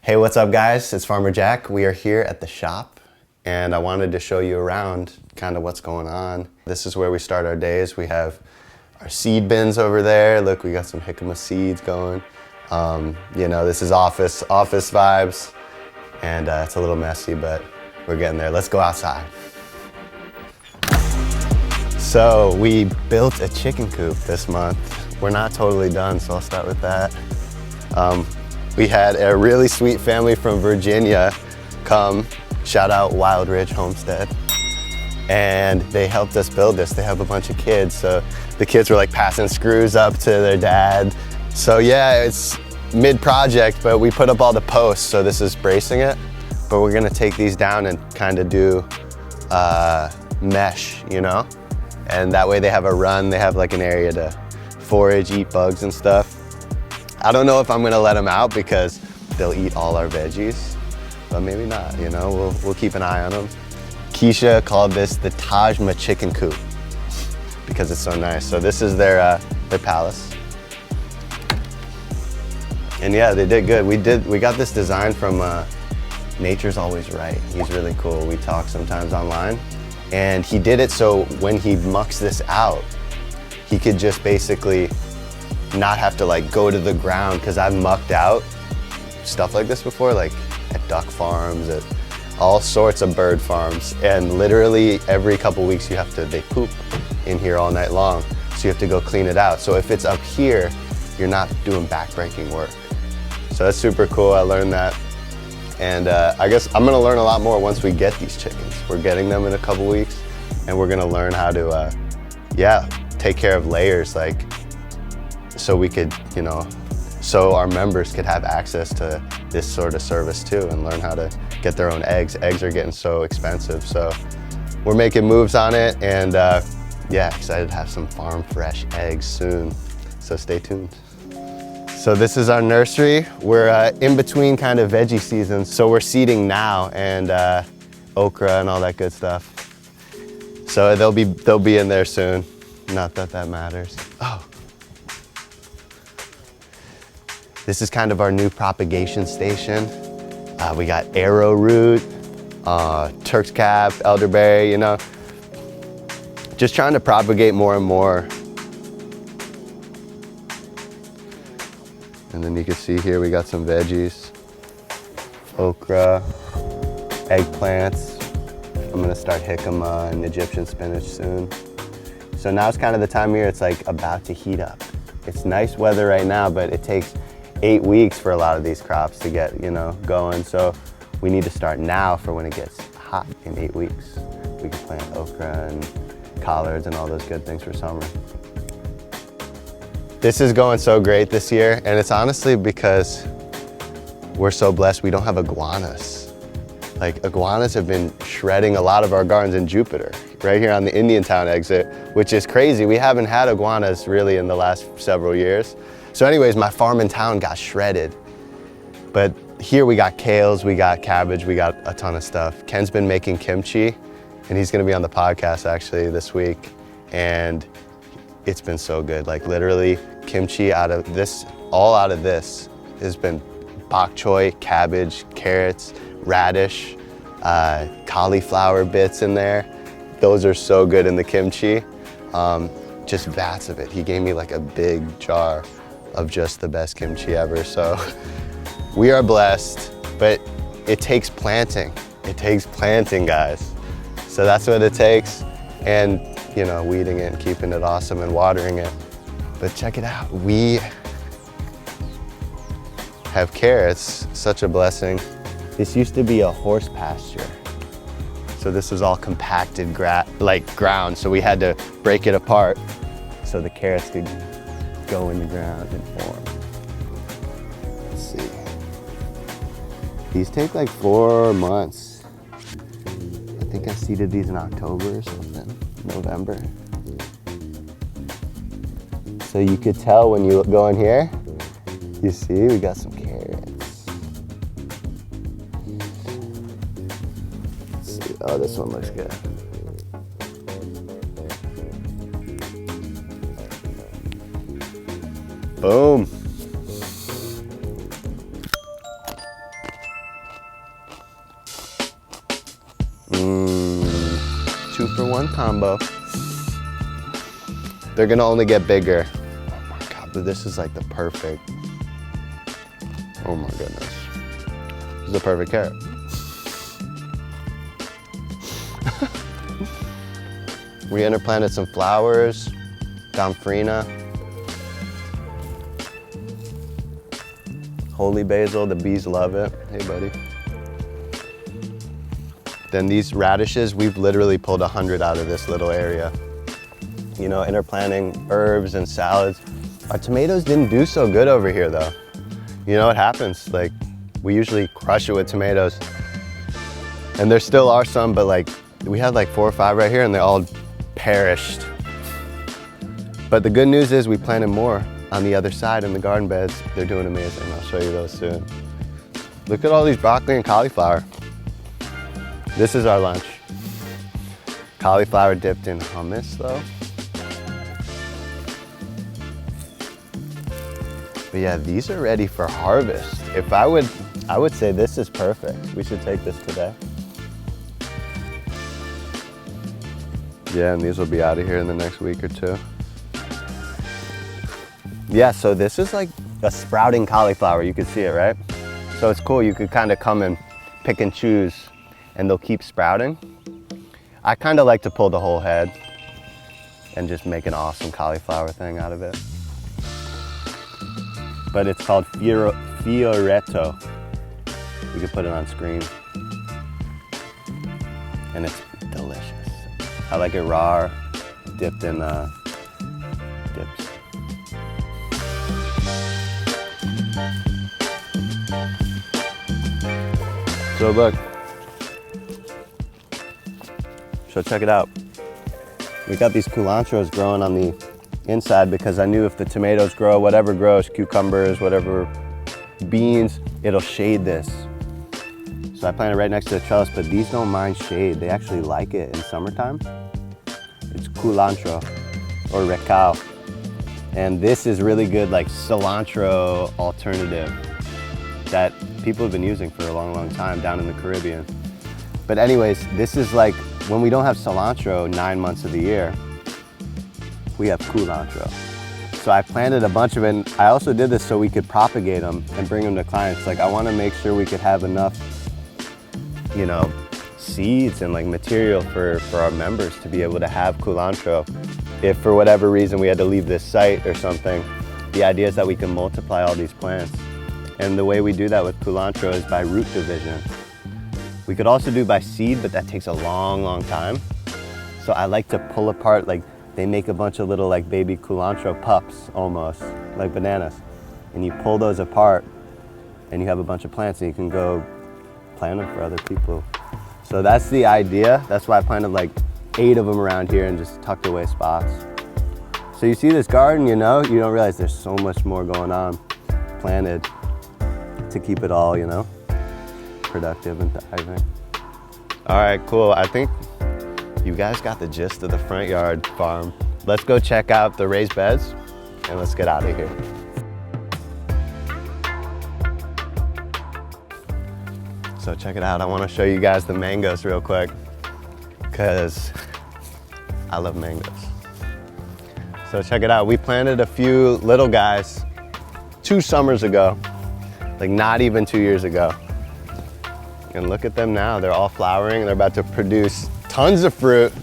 Hey, what's up guys? It's Farmer Jack. We are here at the shop and I wanted to show you around kind of what's going on. This is where we start our days. We have our seed bins over there. Look, we got some jicama seeds going. You know, this is office vibes and it's a little messy, but we're getting there. Let's go outside. So we built a chicken coop this month. We're not totally done, so I'll start with that. We had a really sweet family from Virginia come, shout out Wild Ridge Homestead, and they helped us build this. They have a bunch of kids, so the kids were like passing screws up to their dad. So yeah, it's mid-project, but we put up all the posts, so this is bracing it, but we're gonna take these down and kind of do mesh, you know? And that way they have a run, they have like an area to forage, eat bugs and stuff. I don't know if I'm gonna let them out because they'll eat all our veggies, but maybe not, you know, we'll keep an eye on them. Keisha called this the Tajma chicken coop because it's so nice. So this is their palace. And yeah, they did good. We got this design from Nature's Always Right. He's really cool. We talk sometimes online. And he did it so when he mucks this out, he could just basically not have to like go to the ground, because I've mucked out stuff like this before, like at duck farms, at all sorts of bird farms, and literally every couple weeks they poop in here all night long, so you have to go clean it out. So if it's up here, you're not doing backbreaking work. So that's super cool, I learned that. And I guess I'm gonna learn a lot more once we get these chickens. We're getting them in a couple weeks, and we're gonna learn how to, take care of layers, like, so we could, you know, so our members could have access to this sort of service too and learn how to get their own eggs. Eggs are getting so expensive, so we're making moves on it, and yeah, excited to have some farm fresh eggs soon, so stay tuned. So this is our nursery. We're in between kind of veggie seasons, so we're seeding now, and okra and all that good stuff. So they'll be in there soon. Not that that matters. Oh. This is kind of our new propagation station. We got arrowroot, Turk's cap, elderberry, you know. Just trying to propagate more and more. And then you can see here we got some veggies, okra, eggplants. I'm gonna start jicama and Egyptian spinach soon. So now it's kind of the time of year it's like about to heat up. It's nice weather right now, but it takes 8 weeks for a lot of these crops to get, you know, going. So we need to start now for when it gets hot in 8 weeks. We can plant okra and collards and all those good things for summer. This is going so great this year, and it's honestly because we're so blessed we don't have iguanas. Like, iguanas have been shredding a lot of our gardens in Jupiter, right here on the Indiantown exit, which is crazy. We haven't had iguanas really in the last several years. So anyways, my farm in town got shredded. But here we got kales, we got cabbage, we got a ton of stuff. Ken's been making kimchi, and he's gonna be on the podcast actually this week. And it's been so good. Like literally kimchi all out of this has been bok choy, cabbage, carrots, radish, cauliflower bits in there. Those are so good in the kimchi. Just vats of it. He gave me like a big jar of just the best kimchi ever. So we are blessed, but it takes planting. It takes planting, guys. So that's what it takes. And, you know, weeding it and keeping it awesome and watering it. But check it out. We have carrots, such a blessing. This used to be a horse pasture. So this was all compacted ground. So we had to break it apart so the carrots could go in the ground and form. Let's see. These take like 4 months. I think I seeded these in October or something, November. So you could tell when you go in here, you see we got some carrots. Let's see. Oh, this one looks good. Boom. 2-for-1 combo. They're gonna only get bigger. Oh my God, but this is like the perfect, oh my goodness. This is the perfect carrot. We interplanted some flowers, gomphrena, holy basil, the bees love it. Hey buddy. Then these radishes, we've literally pulled 100 out of this little area. You know, interplanting herbs and salads. Our tomatoes didn't do so good over here though. You know what happens? Like, we usually crush it with tomatoes. And there still are some, but like, we had like 4 or 5 right here and they all perished. But the good news is we planted more on the other side in the garden beds. They're doing amazing. I'll show you those soon. Look at all these broccoli and cauliflower. This is our lunch. Cauliflower dipped in hummus though. But yeah, these are ready for harvest. If I would say this is perfect. We should take this today. Yeah, and these will be out of here in the next week or 2. Yeah, so this is like a sprouting cauliflower. You can see it, right? So it's cool. You could kind of come and pick and choose and they'll keep sprouting. I kind of like to pull the whole head and just make an awesome cauliflower thing out of it. But it's called FIORETTO. We could put it on screen. And it's delicious. I like it raw, dipped in dips. So look, so check it out. We got these culantros growing on the inside because I knew if the tomatoes grow, whatever grows, cucumbers, whatever, beans, it'll shade this. So I planted right next to the trellis, but these don't mind shade. They actually like it in summertime. It's culantro or recao. And this is really good, like cilantro alternative that people have been using for a long, long time down in the Caribbean. But anyways, this is like, when we don't have cilantro 9 months of the year, we have culantro. So I planted a bunch of it, and I also did this so we could propagate them and bring them to clients. Like, I want to make sure we could have enough, you know, seeds and like material for our members to be able to have culantro. If for whatever reason we had to leave this site or something, the idea is that we can multiply all these plants. And the way we do that with culantro is by root division. We could also do by seed, but that takes a long, long time. So I like to pull apart, like they make a bunch of little like baby culantro pups almost, like bananas. And you pull those apart and you have a bunch of plants and you can go plant them for other people. So that's the idea. That's why I planted like 8 of them around here and just tucked away spots. So you see this garden, you know, you don't realize there's so much more going on planted to keep it all, you know, productive and thriving. All right, cool. I think you guys got the gist of the front yard farm. Let's go check out the raised beds and let's get out of here. So check it out. I want to show you guys the mangoes real quick because I love mangoes. So check it out. We planted a few little guys 2 summers ago, like not even 2 years ago. And look at them now. They're all flowering. They're about to produce tons of fruit.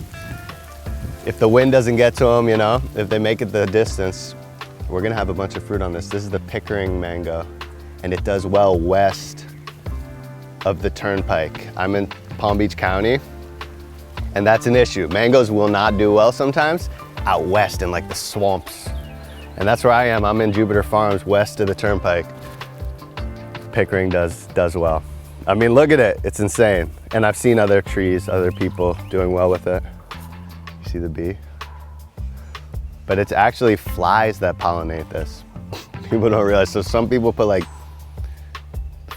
If the wind doesn't get to them, you know, if they make it the distance, we're gonna have a bunch of fruit on this. This is the Pickering mango, and it does well west of the turnpike. I'm in Palm Beach County, and that's an issue. Mangoes will not do well sometimes out west in like the swamps. And that's where I am. I'm in Jupiter Farms, west of the turnpike. Pickering does well. I mean, look at it, it's insane. And I've seen other trees, other people doing well with it. You see the bee? But it's actually flies that pollinate this. People don't realize. So some people put like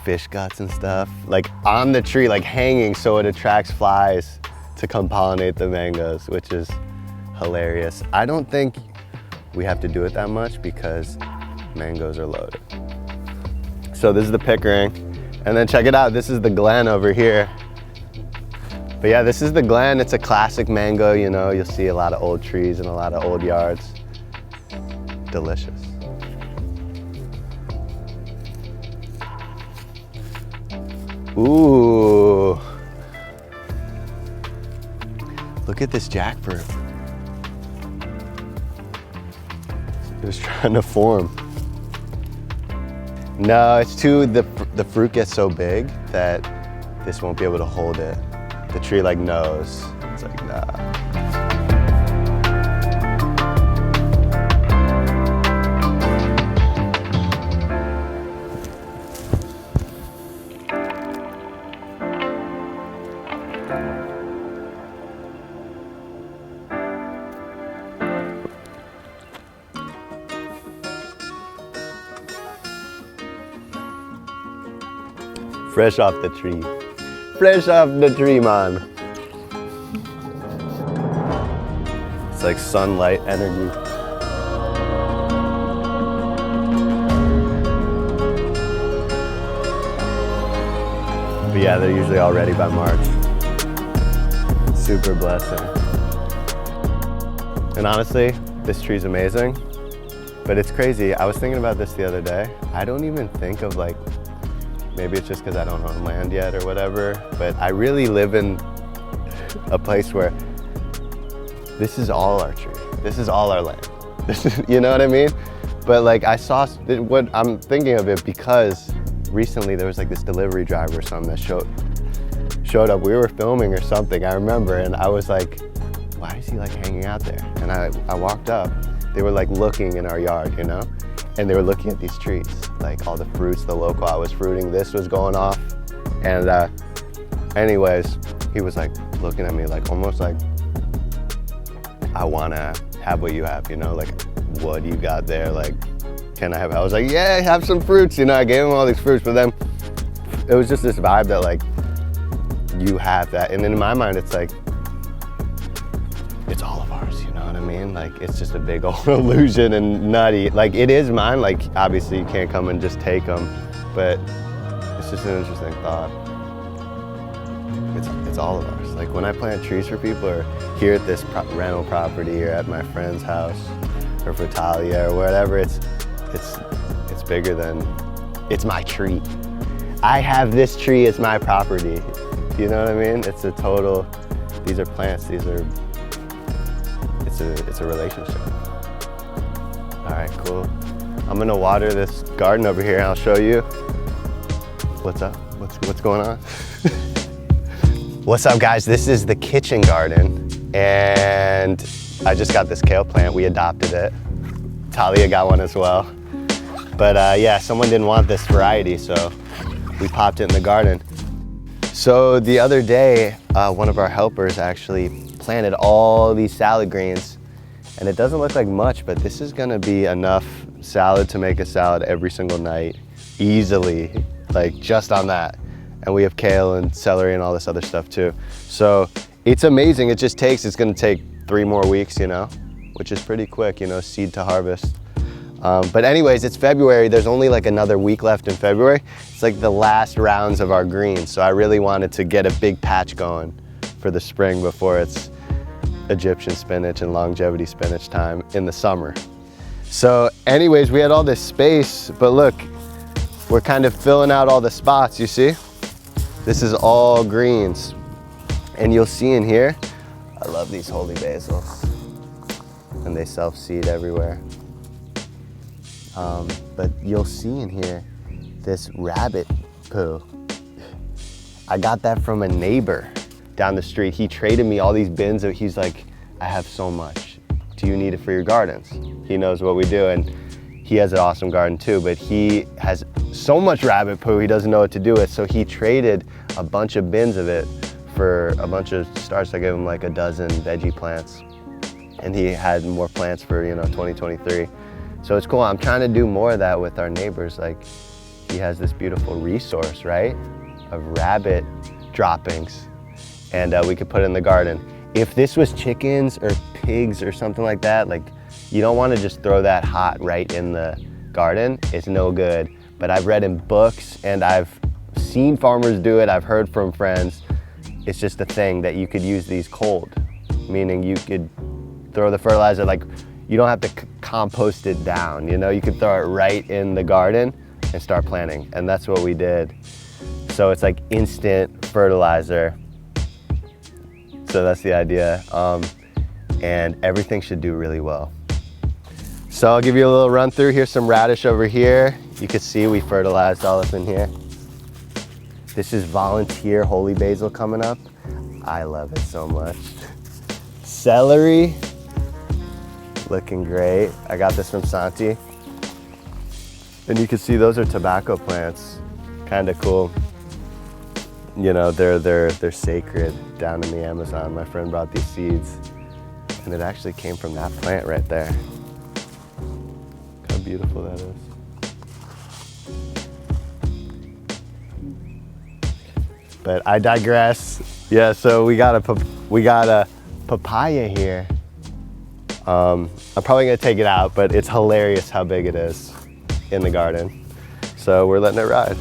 fish guts and stuff, like on the tree, like hanging, so it attracts flies to come pollinate the mangoes, which is hilarious. I don't think we have to do it that much because mangoes are loaded. So this is the Pickering. And then check it out, this is the Glen over here. But yeah, this is the Glen. It's a classic mango, you know. You'll see a lot of old trees and a lot of old yards. Delicious. Ooh. Look at this jackfruit. It was trying to form. No, it's too, the fruit gets so big that this won't be able to hold it. The tree like knows. It's like, nah. Fresh off the tree. Fresh off the tree, man. It's like sunlight energy. But yeah, they're usually all ready by March. Super blessing. And honestly, this tree's amazing, but it's crazy. I was thinking about this the other day. I don't even think of like, maybe it's just because I don't own land yet or whatever, but I really live in a place where this is all our tree. This is all our land. This is, you know what I mean? But like I saw, what I'm thinking of it because recently there was like this delivery driver or something that showed up. We were filming or something, I remember, and I was like, why is he like hanging out there? And I walked up, they were like looking in our yard, you know? And they were looking at these trees, like all the fruits, the local I was fruiting, this was going off. And anyways, he was like looking at me like almost like, I wanna have what you have, you know? Like, what do you got there? Like, can I have, I was like, yeah, have some fruits, you know? I gave him all these fruits, but then it was just this vibe that like, you have that. And in my mind, it's like, it's all of ours, you know what I mean? Like, it's just a big old illusion and nutty. Like, it is mine. Like, obviously you can't come and just take them, but it's just an interesting thought. It's all of ours. Like, when I plant trees for people or here at this rental property or at my friend's house or for Talia or whatever, it's bigger than, it's my tree. I have this tree, it's my property. You know what I mean? It's a total, these are plants, these are, it's a relationship. All right, cool. I'm gonna water this garden over here and I'll show you. What's up? What's going on? What's up, guys? This is the kitchen garden and I just got this kale plant. We adopted it. Talia got one as well. But yeah, someone didn't want this variety, so we popped it in the garden. So the other day, one of our helpers actually planted all these salad greens, and it doesn't look like much, but this is gonna be enough salad to make a salad every single night, easily, like just on that. And we have kale and celery and all this other stuff too. So it's amazing, it's gonna take 3 more weeks, you know, which is pretty quick, you know, seed to harvest. But anyways, it's February. There's only like another week left in February. It's like the last rounds of our greens. So I really wanted to get a big patch going for the spring before it's Egyptian spinach and longevity spinach time in the summer. So anyways, we had all this space, but look, we're kind of filling out all the spots, you see? This is all greens. And you'll see in here, I love these holy basils. And they self-seed everywhere. But you'll see in here this rabbit poo. I got that from a neighbor down the street. He traded me all these bins. He's like, I have so much. Do you need it for your gardens? He knows what we do, and he has an awesome garden too, but he has so much rabbit poo, he doesn't know what to do with. So he traded a bunch of bins of it for a bunch of starts. I gave him like a dozen veggie plants, and he had more plants for, you know, 2023. So it's cool. I'm trying to do more of that with our neighbors. Like, he has this beautiful resource, right, of rabbit droppings, and we could put it in the garden. If this was chickens or pigs or something like that, like, you don't want to just throw that hot right in the garden. It's no good. But I've read in books and I've seen farmers do it. I've heard from friends. it's just a thing that you could use these cold, meaning you could throw the fertilizer, like you don't have to compost it down, you know, you could throw it right in the garden and start planting. And that's what we did. So it's like instant fertilizer. So that's the idea. And everything should do really well. So I'll give you a little run through. Here's some radish over here. You can see we fertilized all up in here. This is volunteer holy basil coming up. I love it so much. Celery, looking great. I got this from Santi. And you can see those are tobacco plants. Kind of cool. You know, they're sacred down in the Amazon. My friend brought these seeds and it actually came from that plant right there. Look how beautiful that is. But I digress. Yeah, so we got a papaya here. I'm probably gonna take it out, but it's hilarious how big it is in the garden. So we're letting it ride.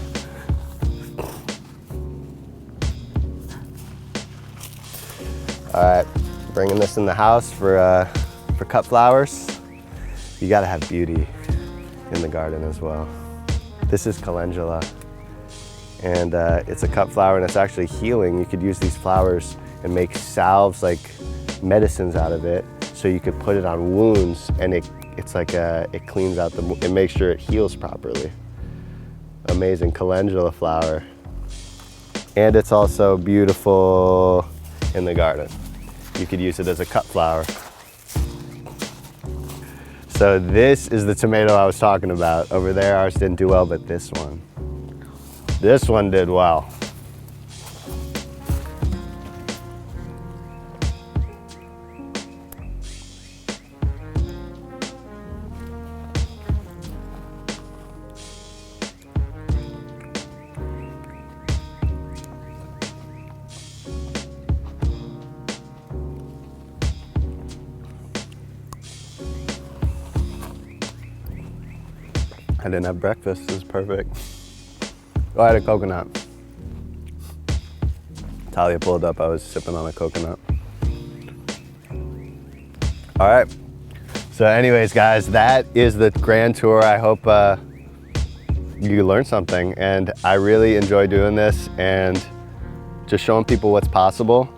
All right, bringing this in the house for cut flowers. You gotta have beauty in the garden as well. This is calendula. And it's a cut flower and it's actually healing. You could use these flowers and make salves, like medicines out of it. So you could put it on wounds and it's like it cleans out it makes sure it heals properly. Amazing calendula flower. And it's also beautiful in the garden. You could use it as a cut flower. So this is the tomato I was talking about. Over there, ours didn't do well, but this one did well. I didn't have breakfast, this is perfect. Oh, I had a coconut. Talia pulled up, I was sipping on a coconut. All right, so anyways, guys, that is the grand tour. I hope you learned something, and I really enjoy doing this and just showing people what's possible.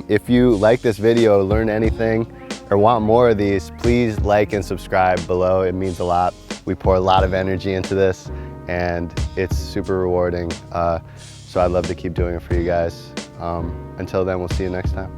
If you like this video, learn anything, or want more of these, please like and subscribe below. It means a lot. We pour a lot of energy into this and it's super rewarding. So I'd love to keep doing it for you guys. Until then, we'll see you next time.